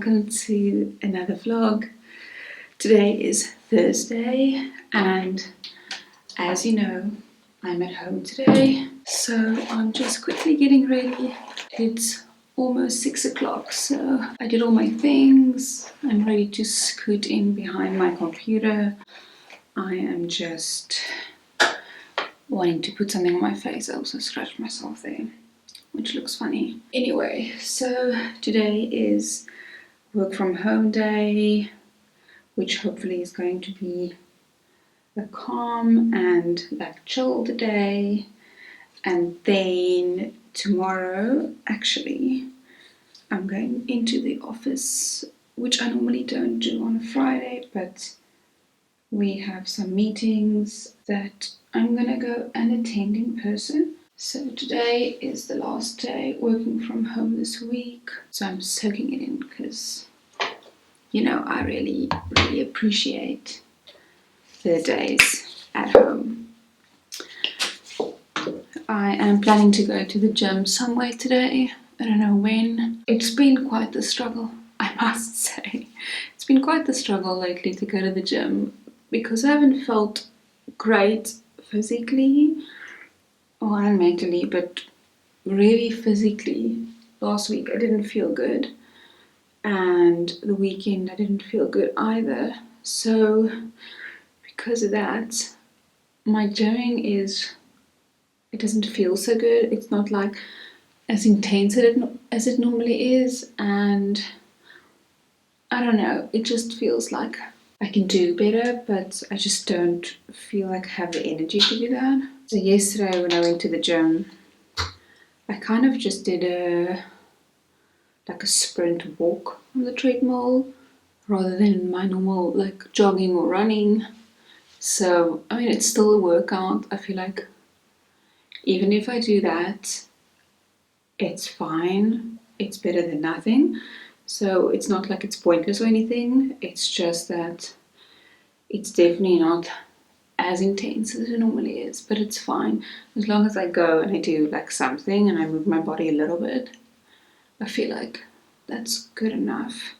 welcome to another vlog. Today is Thursday and as you know, I'm at home today, so I'm just quickly getting ready. It's almost 6 o'clock, so I did all my things. I'm ready to scoot in behind my computer. I am just wanting to put something on my face. I also scratched myself there, which looks funny. Anyway, so today is work from home day, which hopefully is going to be a calm and like chilled day. And then tomorrow, actually, I'm going into the office, which I normally don't do on a Friday, but we have some meetings that I'm gonna go and attend in person. So today is the last day working from home this week. So I'm soaking it in because, you know, I really appreciate the days at home. I am planning to go to the gym somewhere today. I don't know when. It's been quite the struggle, I must say. It's been quite the struggle lately to go to the gym because I haven't felt great physically and mentally, but really physically. Last week I didn't feel good, and the weekend I didn't feel good either. So because of that, my gymming it doesn't feel so good. It's not like as intense as it normally is, and I don't know, it just feels like I can do better, but I just don't feel like I have the energy to do that. So yesterday when I went to the gym, I kind of just did a sprint walk on the treadmill rather than my normal like jogging or running. So I mean, it's still a workout. I feel like even if I do that, it's fine. It's better than nothing. So it's not like it's pointless or anything. It's just that it's definitely not as intense as it normally is, but it's fine. As long as I go and I do like something and I move my body a little bit, I feel like that's good enough.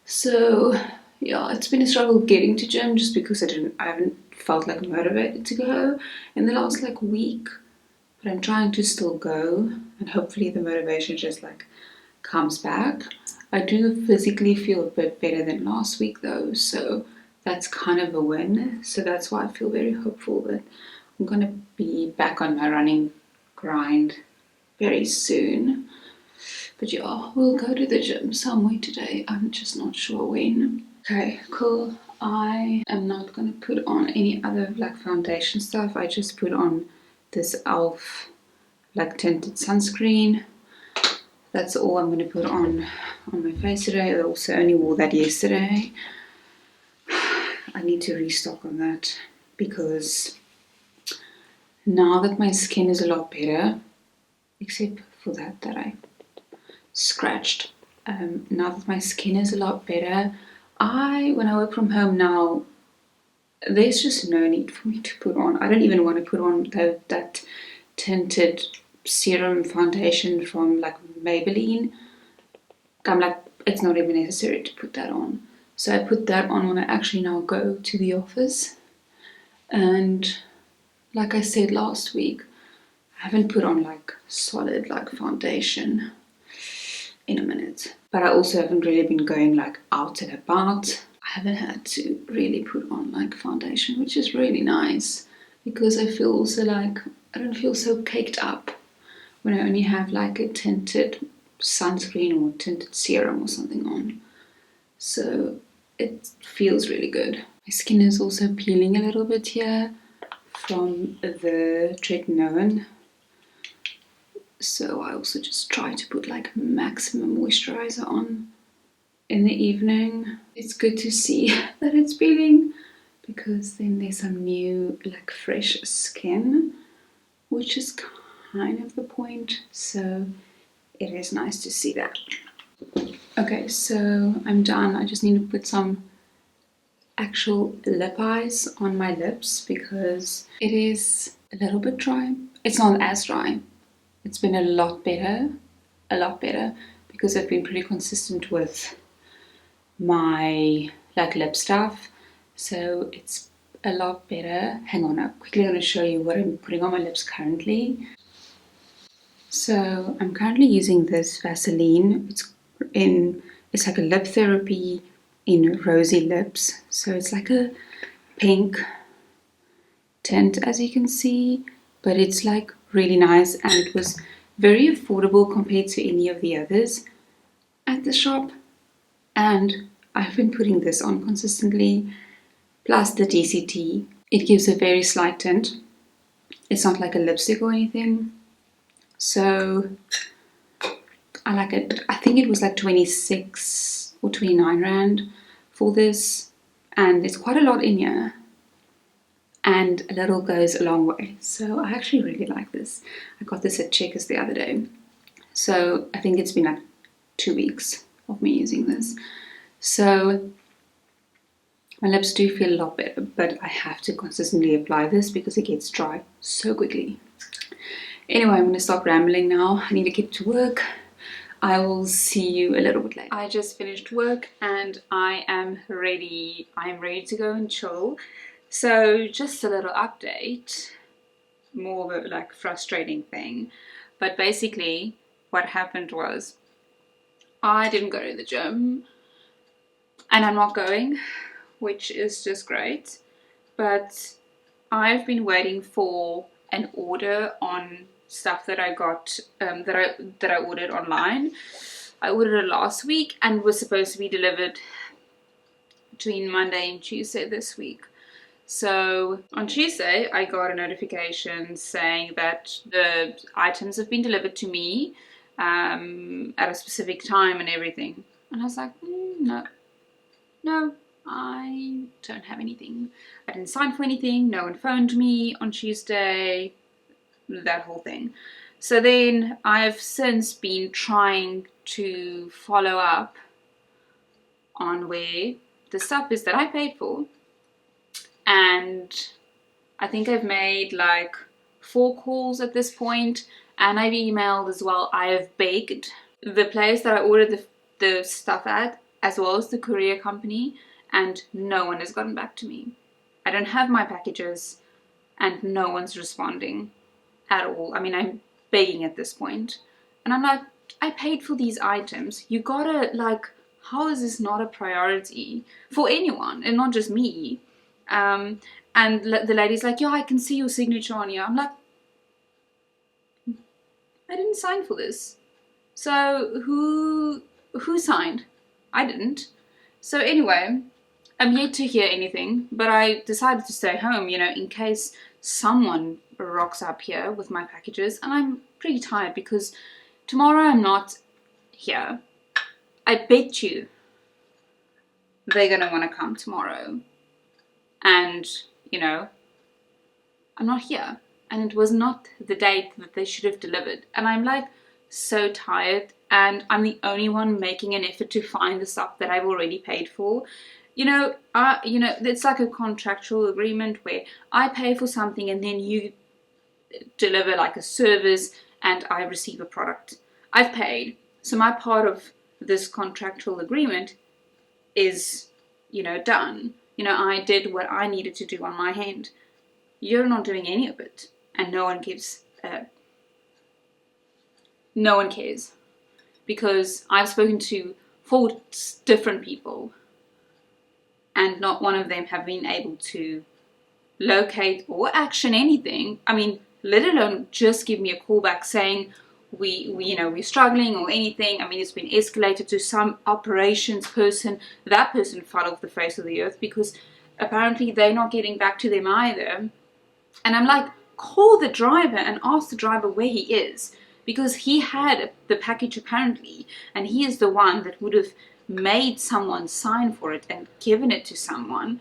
So yeah, it's been a struggle getting to gym just because I haven't felt like motivated to go in the last like week, but I'm trying to still go and hopefully the motivation just like comes back. I do physically feel a bit better than last week though, so that's kind of a win. So that's why I feel very hopeful that I'm gonna be back on my running grind very soon. But yeah, we'll go to the gym somewhere today. I'm just not sure when. Okay, cool. I am not gonna put on any other like foundation stuff. I just put on this e.l.f. like tinted sunscreen. That's all I'm going to put on my face today. I also only wore that yesterday. I need to restock on that because now that my skin is a lot better, except for that I scratched. Now that my skin is a lot better, when I work from home now, there's just no need for me to put on. I don't even want to put on that tinted serum foundation from like Maybelline. I'm like, it's not even necessary to put that on. So I put that on when I actually now go to the office. And like I said last week, I haven't put on like solid like foundation in a minute. But I also haven't really been going like out and about. I haven't had to really put on like foundation, which is really nice because I feel also like I don't feel so caked up when I only have like a tinted sunscreen or tinted serum or something on. So it feels really good. My skin is also peeling a little bit here from the tretinoin. So I also just try to put like maximum moisturizer on in the evening. It's good to see that it's peeling because then there's some new like fresh skin, which is kind of the point. So it is nice to see that. Okay, so I'm done. I just need to put some actual lip eyes on my lips because it is a little bit dry. It's not as dry. It's been a lot better because I've been pretty consistent with my like lip stuff, so it's a lot better. Hang on, I'm quickly going to show you what I'm putting on my lips currently. So I'm currently using this Vaseline. It's like a lip therapy in rosy lips. So it's like a pink tint, as you can see, but it's like really nice, and it was very affordable compared to any of the others at the shop. And I've been putting this on consistently, plus the DCT. It gives a very slight tint. It's not like a lipstick or anything. So I like it. I think it was like 26 or 29 Rand for this. And it's quite a lot in here. And a little goes a long way. So I actually really like this. I got this at Checkers the other day. So I think it's been like 2 weeks of me using this. So my lips do feel a lot better, but I have to consistently apply this because it gets dry so quickly. Anyway, I'm going to stop rambling now. I need to get to work. I will see you a little bit later. I just finished work and I am ready. I'm ready to go and chill. So just a little update, more of a like frustrating thing. But basically what happened was I didn't go to the gym and I'm not going, which is just great. But I've been waiting for an order on stuff that I got that I ordered online. I ordered it last week and was supposed to be delivered between Monday and Tuesday this week. So on Tuesday I got a notification saying that the items have been delivered to me at a specific time and everything. And I was like, no, I don't have anything. I didn't sign for anything. No one phoned me on Tuesday. That whole thing. So then I've since been trying to follow up on where the stuff is that I paid for. And I think I've made like 4 calls at this point, and I've emailed as well. I have begged the place that I ordered the stuff at, as well as the courier company, and no one has gotten back to me. I don't have my packages and no one's responding at all. I mean, I'm begging at this point. And I'm like, I paid for these items. You gotta, like, how is this not a priority for anyone and not just me? And the lady's like, yeah, I can see your signature on here. I'm like, I didn't sign for this. So who signed? I didn't. So anyway, I'm yet to hear anything, but I decided to stay home, you know, in case someone rocks up here with my packages. And I'm pretty tired because tomorrow I'm not here. I bet you they're gonna want to come tomorrow. And, you know, I'm not here. And it was not the date that they should have delivered. And I'm like so tired, and I'm the only one making an effort to find the stuff that I've already paid for. You know, it's like a contractual agreement where I pay for something and then you deliver like a service and I receive a product. I've paid. So my part of this contractual agreement is, you know, done. You know, I did what I needed to do on my end. You're not doing any of it. And no one gives, no one cares. Because I've spoken to 4 different people and not one of them have been able to locate or action anything. I mean, let alone just give me a call back saying we're struggling or anything. I mean, it's been escalated to some operations person. That person fell off the face of the earth because apparently they're not getting back to them either. And I'm like, call the driver and ask the driver where he is, because he had the package apparently, and he is the one that would have made someone sign for it and given it to someone.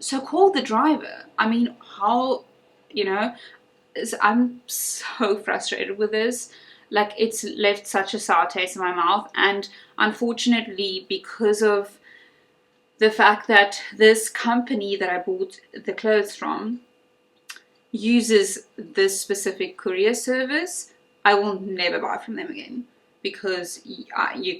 So call the driver. I mean, how, you know, I'm so frustrated with this. Like, it's left such a sour taste in my mouth. And unfortunately, because of the fact that this company that I bought the clothes from uses this specific courier service, I will never buy from them again, because you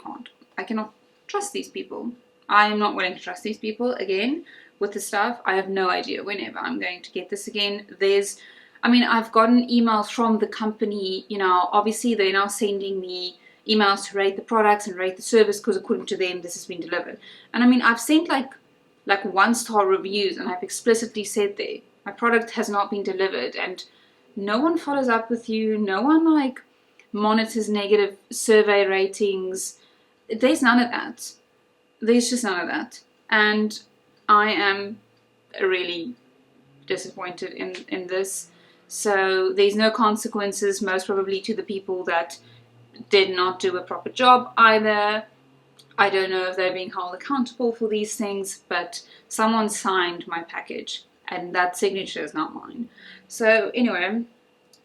can't. I cannot trust these people. I am not willing to trust these people again with the stuff. I have no idea whenever I'm going to get this again. I've gotten emails from the company, obviously they're now sending me emails to rate the products and rate the service because according to them this has been delivered. And I've sent like 1-star reviews, and I've explicitly said there my product has not been delivered, and no one follows up with you, no one like monitors negative survey ratings. There's none of that. There's just none of that. And I am really disappointed in this. So there's no consequences, most probably, to the people that did not do a proper job either. I don't know if they're being held accountable for these things, but someone signed my package and that signature is not mine. So anyway,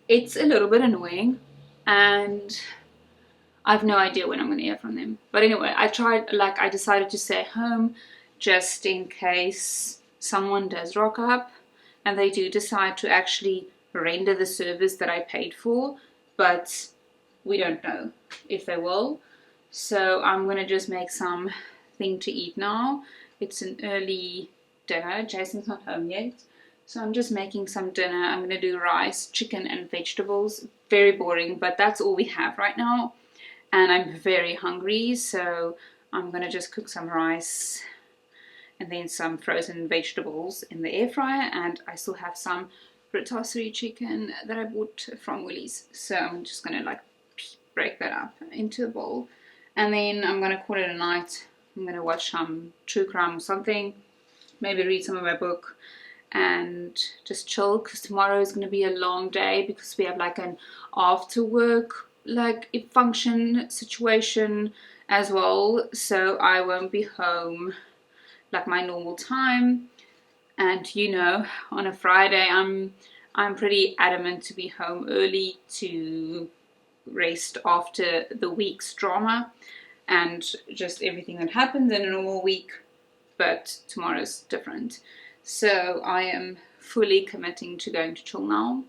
it's a little bit annoying and I have no idea when I'm going to hear from them. But anyway, I decided to stay home just in case someone does rock up and they do decide to actually render the service that I paid for, but we don't know if they will. So I'm going to just make something to eat now. It's an early dinner. Jason's not home yet. So I'm just making some dinner. I'm going to do rice, chicken and vegetables. Very boring, but that's all we have right now. And I'm very hungry, so I'm going to just cook some rice and then some frozen vegetables in the air fryer. And I still have some rotisserie chicken that I bought from Woolies. So I'm just going to break that up into a bowl. And then I'm going to call it a night. I'm going to watch some true crime or something. Maybe read some of my book and just chill, because tomorrow is going to be a long day because we have an after work a function situation as well. So I won't be home my normal time. And on a Friday I'm pretty adamant to be home early to rest after the week's drama and just everything that happens in a normal week, but tomorrow's different. So I am fully committing to going to chill now,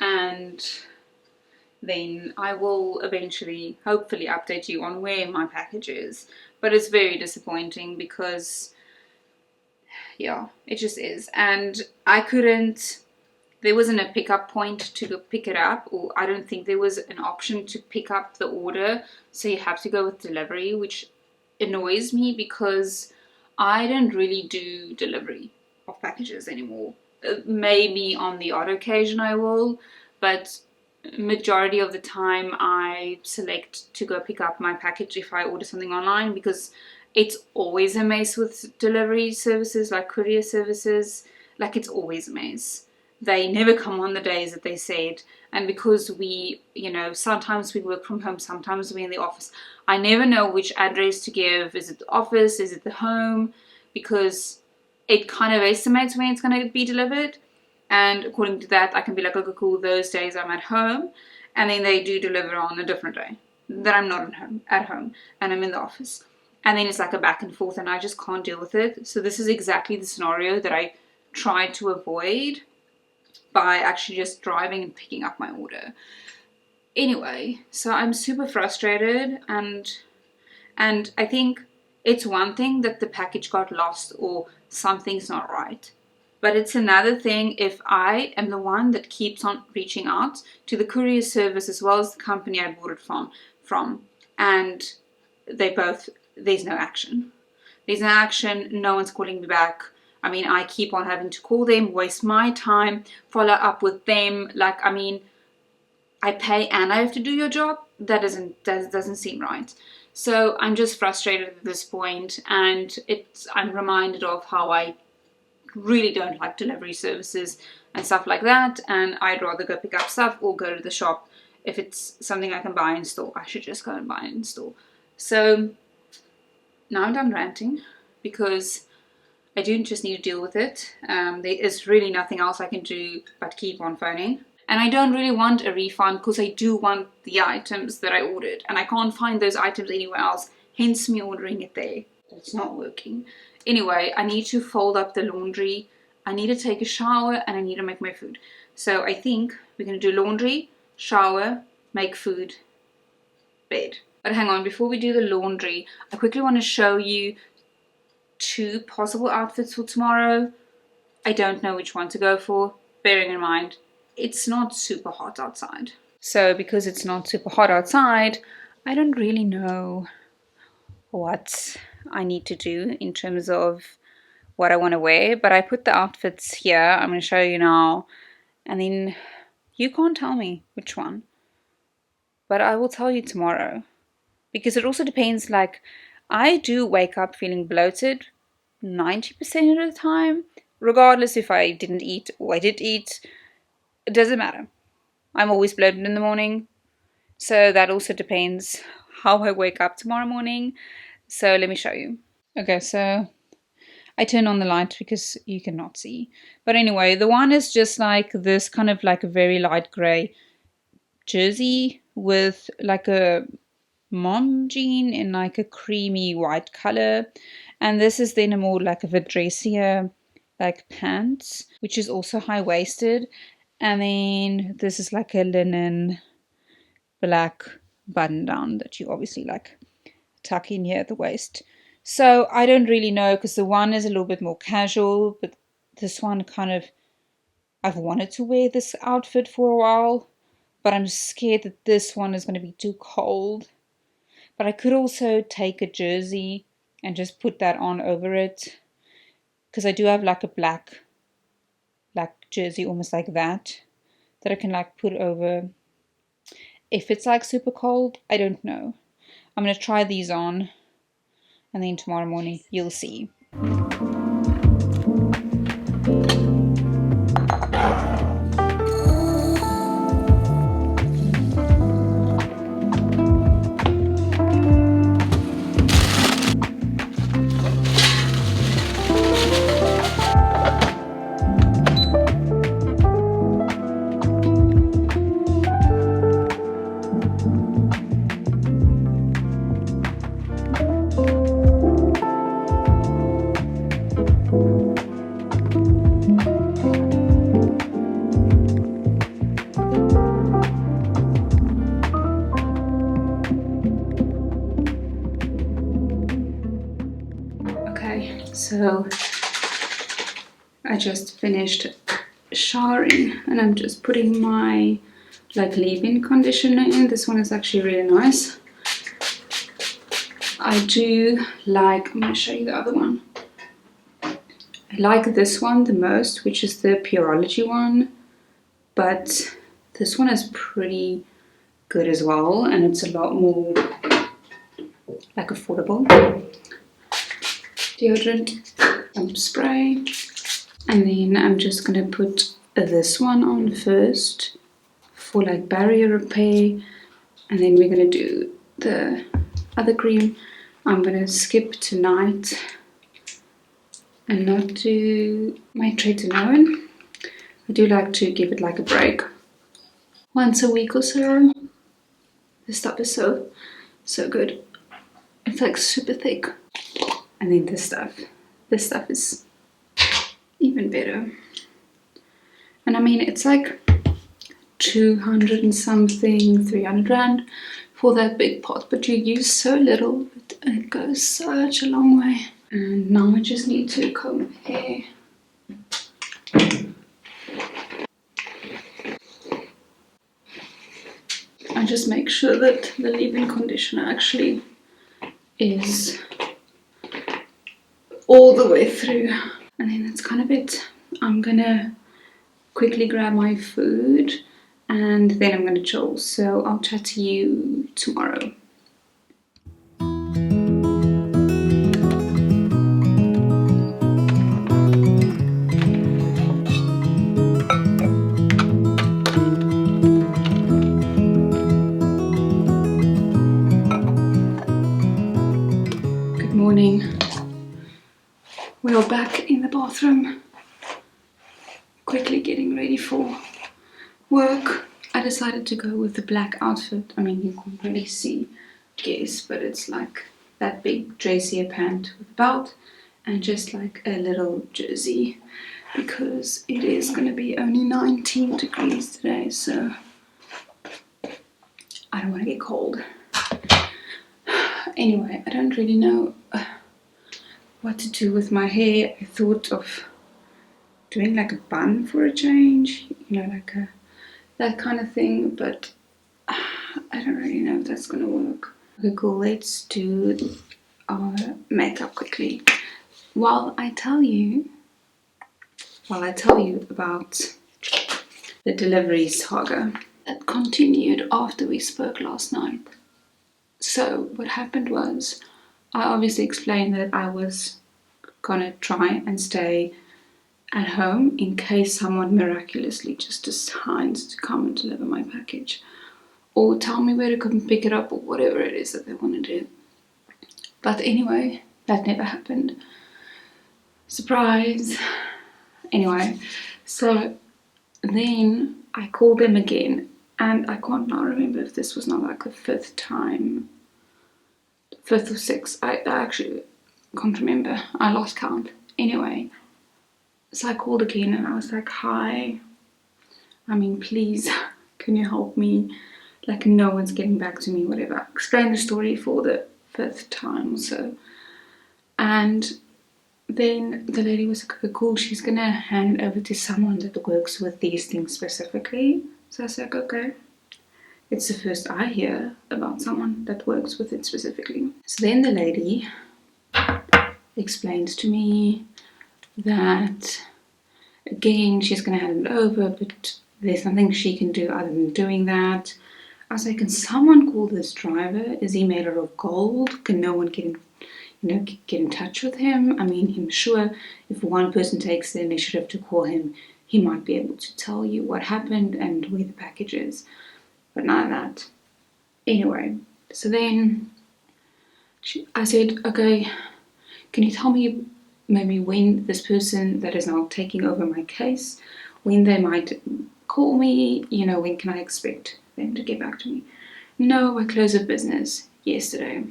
and then I will eventually hopefully update you on where my package is. But it's very disappointing because yeah, it just is. And there wasn't a pickup point to go pick it up, or I don't think there was an option to pick up the order, so you have to go with delivery, which annoys me because I don't really do delivery of packages anymore. Maybe on the odd occasion I will, but majority of the time I select to go pick up my package if I order something online, because it's always a mess with delivery services like courier services. It's always a mess. They never come on the days that they said, and because we, sometimes we work from home, sometimes we're in the office, I never know which address to give. Is it the office? Is it the home? Because it kind of estimates when it's going to be delivered, and according to that I can be like, okay, cool, those days I'm at home, and then they do deliver on a different day that I'm not at home and I'm in the office, and then it's a back and forth and I just can't deal with it. So this is exactly the scenario that I tried to avoid by actually just driving and picking up my order. Anyway, so I'm super frustrated, and I think it's one thing that the package got lost or something's not right. But it's another thing if I am the one that keeps on reaching out to the courier service as well as the company I bought it from, and there's no action. There's no action, no one's calling me back. I keep on having to call them, waste my time, follow up with them. I pay and I have to do your job. That doesn't seem right. So I'm just frustrated at this point, and I'm reminded of how I really don't like delivery services and stuff like that, and I'd rather go pick up stuff or go to the shop. If it's something I can buy in store, I should just go and buy it in store. So now I'm done ranting, because I do just need to deal with it. There is really nothing else I can do but keep on phoning. And I don't really want a refund because I do want the items that I ordered, and I can't find those items anywhere else, hence me ordering it there. It's not working. Anyway, I need to fold up the laundry, I need to take a shower, and I need to make my food. So I think we're going to do laundry, shower, make food, bed. But hang on, before we do the laundry, I quickly want to show you 2 possible outfits for tomorrow. I don't know which one to go for, bearing in mind it's not super hot outside. So because it's not super hot outside, I don't really know what I need to do in terms of what I want to wear, but I put the outfits here. I'm going to show you now, and then you can't tell me which one, but I will tell you tomorrow, because it also depends. Like, I do wake up feeling bloated 90% of the time, regardless if I didn't eat or I did eat. It doesn't matter. I'm always bloated in the morning, so that also depends how I wake up tomorrow morning. So let me show you. Okay, so I turn on the light because you cannot see. But anyway, the one is just like this kind of like a very light grey jersey with like a mom jean in like a creamy white color. And this is then a more like of a dressier like pants, which is also high-waisted. And then this is like a linen black button down that you obviously like tuck in here at the waist. So I don't really know, because the one is a little bit more casual, but this one kind of, I've wanted to wear this outfit for a while, but I'm scared that this one is going to be too cold. But I could also take a jersey and just put that on over it, because I do have like a black jersey almost like that I can like put over if it's like super cold. I don't know. I'm going to try these on, and then tomorrow morning you'll see. So I just finished showering, and I'm just putting my like leave-in conditioner in. This one is actually really nice. I do like, I'm going to show you the other one. I like this one the most, which is the Pureology one, but this one is pretty good as well, and it's a lot more like affordable. Deodorant spray, and then I'm just gonna put this one on first for like barrier repair, and then we're gonna do the other cream. I'm gonna skip tonight and not do my tretinoin. I do like to give it like a break once a week or so. This stuff is so good. It's like super thick. And then this stuff is even better. And I mean, it's like 200 and something, 300 rand for that big pot, but you use so little, it goes such a long way. And now I just need to comb hair. I just make sure that the leave-in conditioner actually is all the way through. And then that's kind of it. I'm gonna quickly grab my food and then I'm gonna chill. So I'll chat to you tomorrow. Good morning. We're back in the bathroom, quickly getting ready for work. I decided to go with the black outfit. I mean, you can't really see, guess, but it's like that big dressier pant with a belt and just like a little jersey, because it is going to be only 19 degrees today, so I don't want to get cold. Anyway, I don't really know what to do with my hair. I thought of doing like a bun for a change, you know, like that kind of thing, but I don't really know if that's gonna work. Okay, cool, let's do our makeup quickly. While I tell you about the delivery saga that continued after we spoke last night. So what happened was, I obviously explained that I was gonna try and stay at home in case someone miraculously just decides to come and deliver my package or tell me where to come and pick it up or whatever it is that they want to do. But anyway, that never happened. Surprise. Anyway, so then I called them again, and I can't now remember if this was not like the fifth or sixth. I actually can't remember. I lost count. Anyway, so I called again and I was like, hi, I mean, please, can you help me? Like, no one's getting back to me, whatever. I explained the story for the fifth time or so. And then the lady was like, okay, cool, she's gonna hand it over to someone that works with these things specifically. So I was like, okay. It's the first I hear about someone that works with it specifically. So then the lady explains to me that, again, she's gonna hand it over, but there's nothing she can do other than doing that. I was like, can someone call this driver? Is he made out of gold? Can no one get in touch with him? I mean, I'm sure if one person takes the initiative to call him, he might be able to tell you what happened and where the package is. But none of that. Anyway, so then I said, okay, can you tell me maybe when this person that is now taking over my case, when they might call me, you know, when can I expect them to get back to me? No, I closed of business yesterday.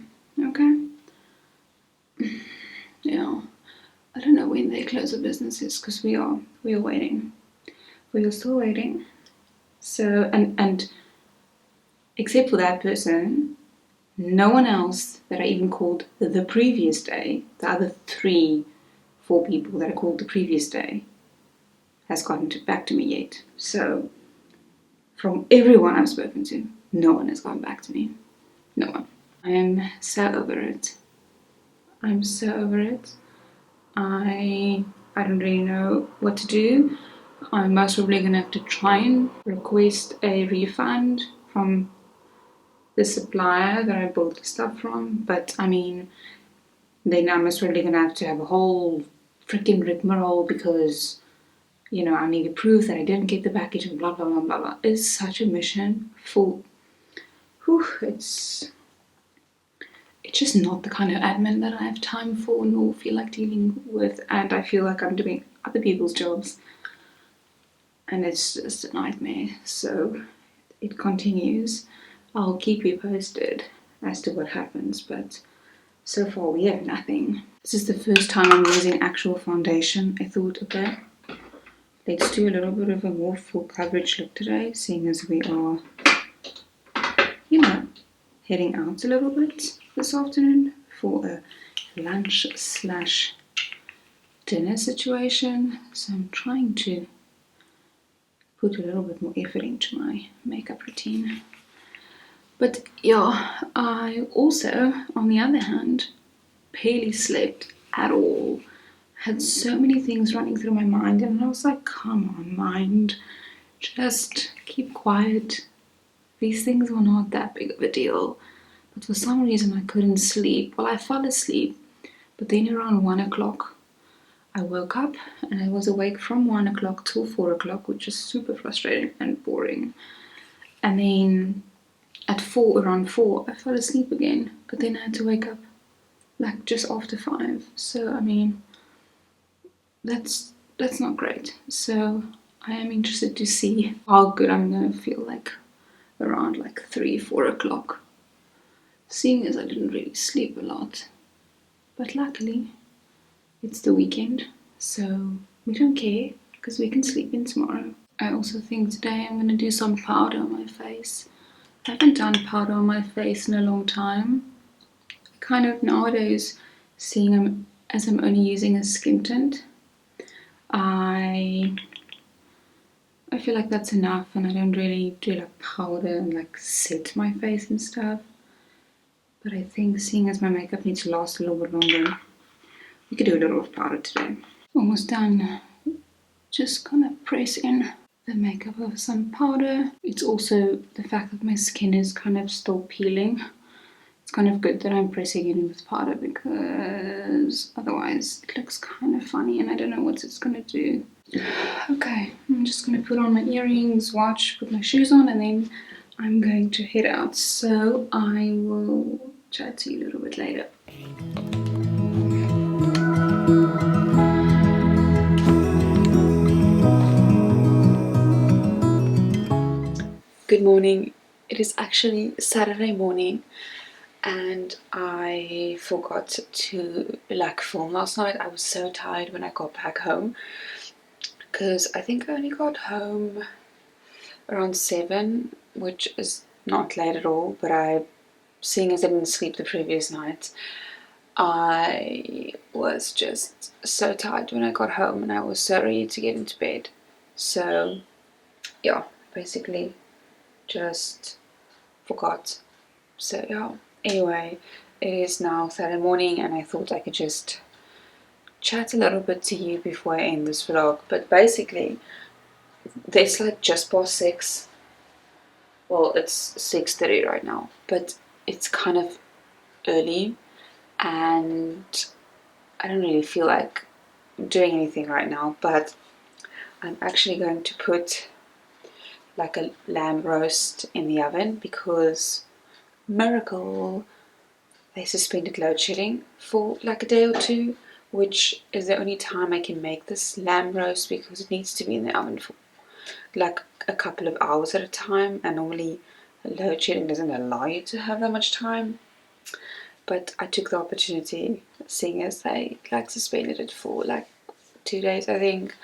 Okay. Yeah, I don't know when they close the businesses because we are waiting. We are still waiting. So and except for that person, no one else that I even called the previous day, the other 4 people that I called the previous day, has gotten back to me yet. So from everyone I've spoken to, no one has gotten back to me. No one. I am so over it. I'm so over it. I don't really know what to do. I'm most probably gonna have to try and request a refund from the supplier that I bought the stuff from, but I mean, then I'm most probably gonna have to have a whole freaking rigmarole because, you know, I need to prove that I didn't get the package and blah blah blah blah blah. It's such a mission for, it's just not the kind of admin that I have time for nor feel like dealing with, and I feel like I'm doing other people's jobs and it's just a nightmare. So it continues. I'll keep you posted as to what happens, but so far we have nothing. This is the first time I'm using actual foundation. I thought, okay, let's do a little bit of a more full coverage look today, seeing as we are, you know, heading out a little bit this afternoon for a lunch/dinner situation. So I'm trying to put a little bit more effort into my makeup routine. But yeah, I also, on the other hand, barely slept at all. Had so many things running through my mind, and I was like, come on, mind, just keep quiet. These things were not that big of a deal. But for some reason I couldn't sleep. Well, I fell asleep, but then around 1 o'clock I woke up and I was awake from 1 o'clock till 4 o'clock, which is super frustrating and boring. And then at around 4, I fell asleep again, but then I had to wake up like just after 5. So I mean, that's not great. So I am interested to see how good I'm gonna feel like around like 3-4 o'clock, seeing as I didn't really sleep a lot. But luckily it's the weekend, so we don't care because we can sleep in tomorrow. I also think today I'm gonna do some powder on my face. I haven't done powder on my face in a long time. kind of nowadays, seeing as I'm only using a skin tint, I feel like that's enough, and I don't really do like powder and like set my face and stuff. But I think seeing as my makeup needs to last a little bit longer, we could do a little of powder today. Almost done. Just gonna press in the makeup of some powder. It's also the fact that my skin is kind of still peeling. It's kind of good that I'm pressing in with powder because otherwise it looks kind of funny and I don't know what it's gonna do. Okay, I'm just gonna put on my earrings, watch, put my shoes on, and then I'm going to head out. So I will chat to you a little bit later. Good morning. It is actually Saturday morning and I forgot to film last night. I was so tired when I got back home because I think I only got home around 7, which is not late at all, but seeing as I didn't sleep the previous night, I was just so tired when I got home and I was so ready to get into bed. So yeah, basically just forgot. So yeah, anyway, it is now Saturday morning and I thought I could just chat a little bit to you before I end this vlog. But basically, it's like just past 6. Well, it's 6:30 right now, but it's kind of early and I don't really feel like doing anything right now, but I'm actually going to put like a lamb roast in the oven because miracle, they suspended load shedding for like a day or two, which is the only time I can make this lamb roast because it needs to be in the oven for like a couple of hours at a time, and normally load shedding doesn't allow you to have that much time. But I took the opportunity, seeing as they like suspended it for like 2 days, I think.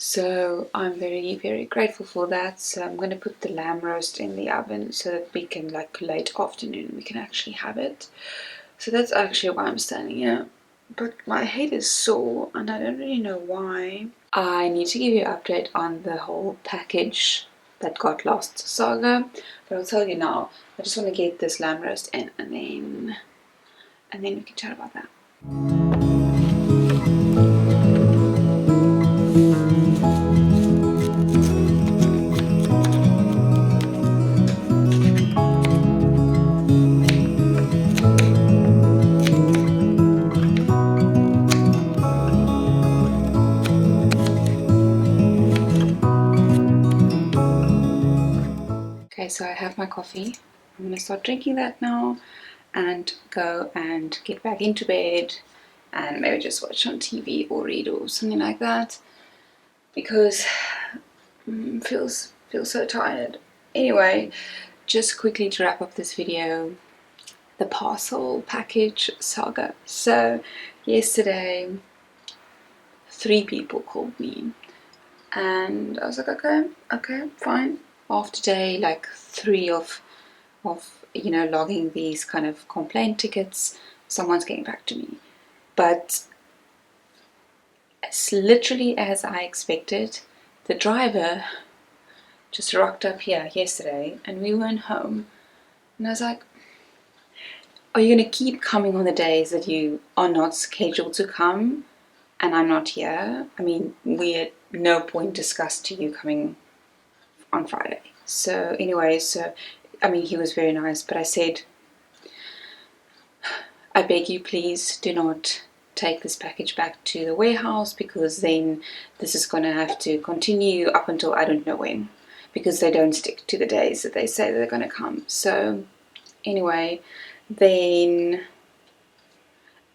So I'm very, very grateful for that. So I'm going to put the lamb roast in the oven so that we can, like late afternoon, we can actually have it. So that's actually why I'm standing here. But my head is sore and I don't really know why. I need to give you an update on the whole package that got lost saga. But I'll tell you now. I just want to get this lamb roast in and then we can chat about that. Okay, so I have my coffee. I'm going to start drinking that now and go and get back into bed and maybe just watch on TV or read or something like that because feels so tired. Anyway, just quickly to wrap up this video, the parcel package saga. So yesterday 3 people called me and I was like, okay, fine. After day like 3 of logging these kind of complaint tickets, someone's getting back to me. But it's literally as I expected. The driver just rocked up here yesterday and we weren't home. And I was like, are you going to keep coming on the days that you are not scheduled to come and I'm not here? I mean, we at no point discussed to you coming on Friday. So anyway, he was very nice, but I said, I beg you, please do not take this package back to the warehouse because then this is going to have to continue up until I don't know when, because they don't stick to the days that they say they're going to come. So anyway, then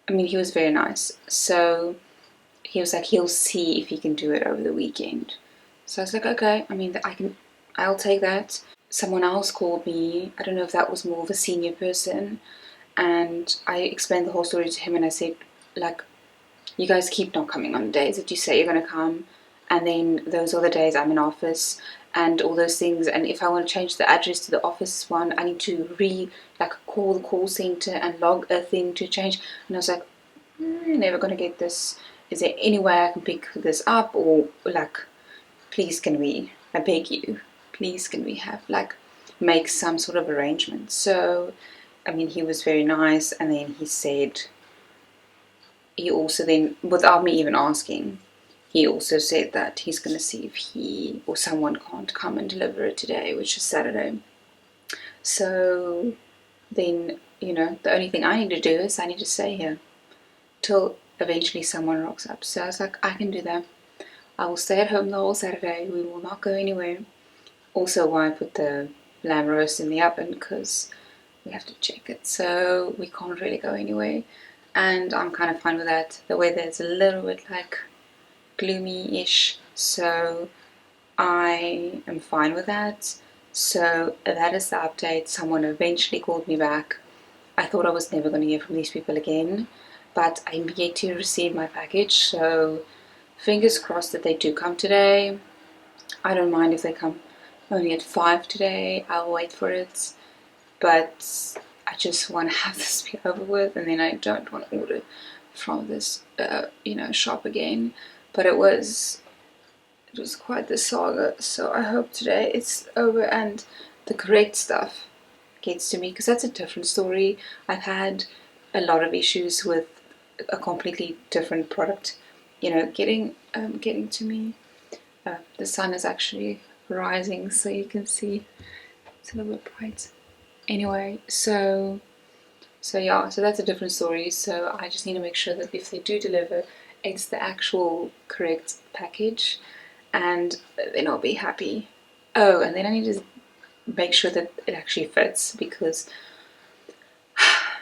he was very nice. So he was like, he'll see if he can do it over the weekend. So I was like, okay, I'll take that. Someone else called me. I don't know if that was more of a senior person. And I explained the whole story to him and I said, like, you guys keep not coming on the days that you say you're going to come. And then those other days I'm in office and all those things. And if I want to change the address to the office one, I need to call the call center and log a thing to change. And I was like, never gonna get this. Is there any way I can pick this up, or like, please can we, I beg you, please can we have like make some sort of arrangement. So I mean, he was very nice, and then he said, he also then, without me even asking, he also said that he's going to see if he or someone can't come and deliver it today, which is Saturday. So then, you know, the only thing I need to do is I need to stay here till eventually someone rocks up. So I was like, I can do that. I will stay at home the whole Saturday. We will not go anywhere. Also, why I put the lamb roast in the oven, because we have to check it. So we can't really go anywhere. And I'm kind of fine with that. The weather is a little bit like gloomy-ish, so I am fine with that. So that is the update. Someone eventually called me back. I thought I was never going to hear from these people again, but I'm yet to receive my package, so fingers crossed that they do come today. I don't mind if they come only at 5 today. I'll wait for it, but I just want to have this be over with, and then I don't want to order from this shop again. But it was quite the saga, so I hope today it's over and the correct stuff gets to me, because that's a different story. I've had a lot of issues with a completely different product, getting to me. The sun is actually rising, so you can see it's a little bit bright. Anyway, so yeah, so that's a different story. So I just need to make sure that if they do deliver, it's the actual correct package, and then I'll be happy. Oh, and then I need to make sure that it actually fits, because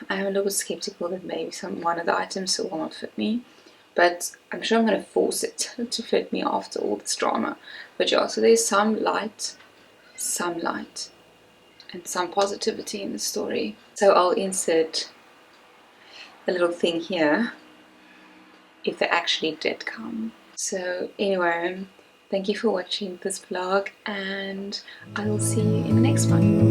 I'm a little bit skeptical that maybe one of the items will not fit me, but I'm sure I'm going to force it to fit me after all this drama. But yeah, so there's some light, and some positivity in the story. So I'll insert a little thing here if they actually did come. So anyway, thank you for watching this vlog, and I will see you in the next one.